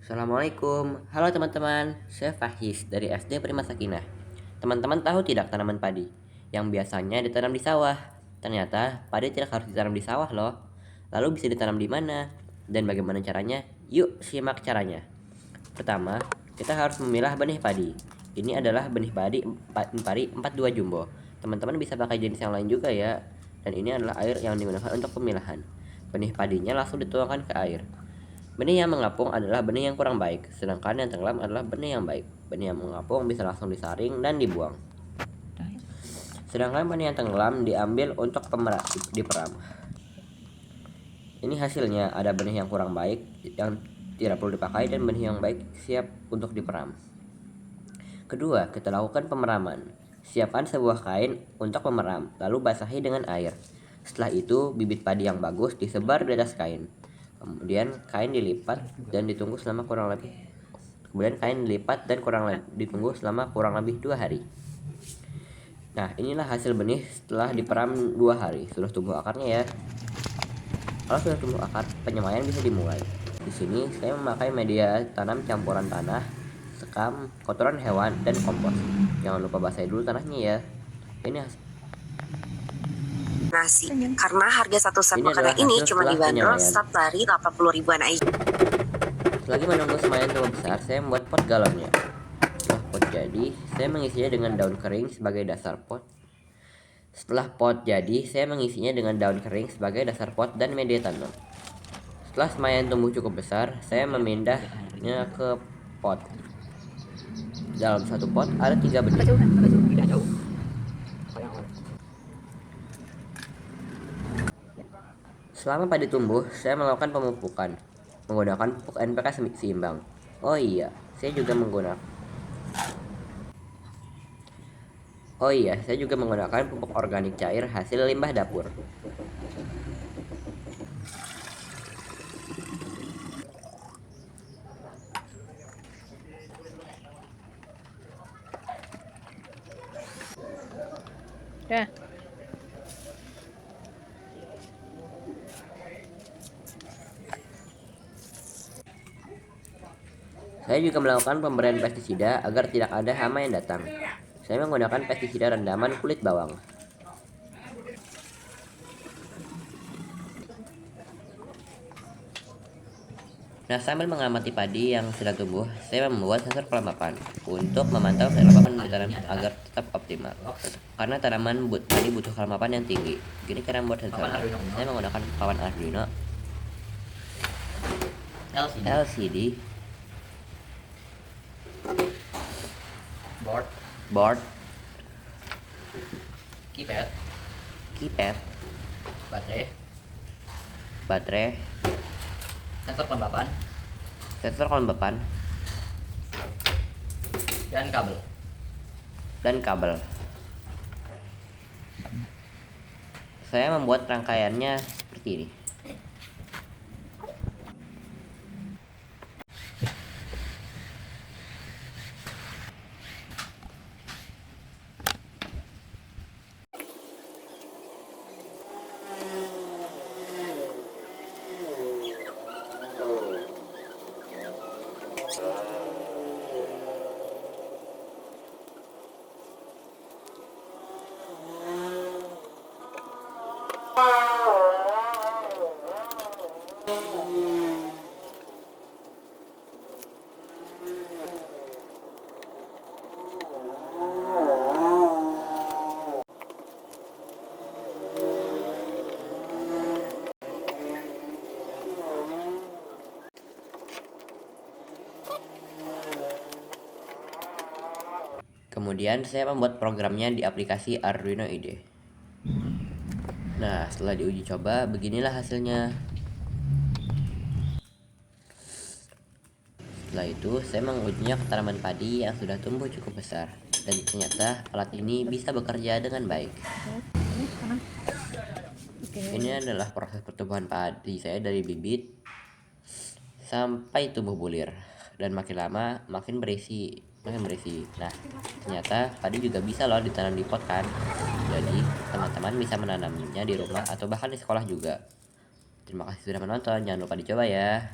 Assalamualaikum, halo teman-teman, saya Fahis dari SD Prima Sakinah. Teman-teman tahu tidak tanaman padi yang biasanya ditanam di sawah? Ternyata padi tidak harus ditanam di sawah loh. Lalu bisa ditanam di mana? Dan bagaimana caranya? Yuk simak caranya. Pertama, kita harus memilah benih padi. Ini adalah benih padi pari 42 jumbo. Teman-teman bisa pakai jenis yang lain juga ya. Dan ini adalah air yang digunakan untuk pemilahan. Benih padinya langsung dituangkan ke air. Benih yang mengapung adalah benih yang kurang baik, sedangkan yang tenggelam adalah benih yang baik. Benih yang mengapung bisa langsung disaring dan dibuang. Sedangkan benih yang tenggelam diambil untuk diperam. Ini hasilnya, ada benih yang kurang baik yang tidak perlu dipakai dan benih yang baik siap untuk diperam. Kedua, kita lakukan pemeraman. Siapkan sebuah kain untuk pemeram, lalu basahi dengan air. Setelah itu, bibit padi yang bagus disebar di atas kain. Kemudian kain dilipat dan ditunggu selama kurang lebih ditunggu selama kurang lebih 2 hari. Nah, inilah hasil benih setelah diperam 2 hari. Sudah tumbuh akarnya ya. Kalau sudah tumbuh akar, penyemaian bisa dimulai. Di sini saya memakai media tanam campuran tanah, sekam, kotoran hewan, dan kompos. Jangan lupa basahi dulu tanahnya ya. Ini nasi karena harga satu set makanan ini cuma dibanderol start dari 80 ribuan aja. Selagi menunggu semaian tumbuh besar, saya membuat pot galonnya. Setelah pot jadi, saya mengisinya dengan daun kering sebagai dasar pot. Setelah pot jadi, saya mengisinya dengan daun kering sebagai dasar pot dan media tanam. Setelah semaian tumbuh cukup besar, saya memindahnya ke pot. Dalam satu pot ada 3 benih. Selama padi tumbuh, saya melakukan pemupukan menggunakan pupuk NPK seimbang. Oh iya, saya juga menggunakan pupuk organik cair hasil limbah dapur. Ya. Saya juga melakukan pemberian pestisida agar tidak ada hama yang datang. Saya menggunakan pestisida rendaman kulit bawang. Nah, sambil mengamati padi yang sedang tumbuh, saya membuat sensor kelembapan untuk memantau kelembapan ditanam agar tetap optimal. Karena tanaman padi butuh kelembapan yang tinggi. Gini cara membuat sensor. Saya menggunakan papan Arduino LCD, board, keypad, baterai, sensor kelembapan, dan kabel. Saya membuat rangkaiannya seperti ini. Kemudian saya membuat programnya di aplikasi Arduino IDE. Nah, setelah diuji coba, beginilah hasilnya. Setelah itu, saya mengujinya ke tanaman padi yang sudah tumbuh cukup besar. Dan ternyata alat ini bisa bekerja dengan baik. Ini adalah proses pertumbuhan padi saya dari bibit sampai tumbuh bulir. Dan makin lama, makin berisi. Nah, ternyata padi juga bisa loh ditanam di pot kan. Jadi, teman-teman bisa menanamnya di rumah atau bahkan di sekolah juga. Terima kasih sudah menonton, jangan lupa dicoba ya.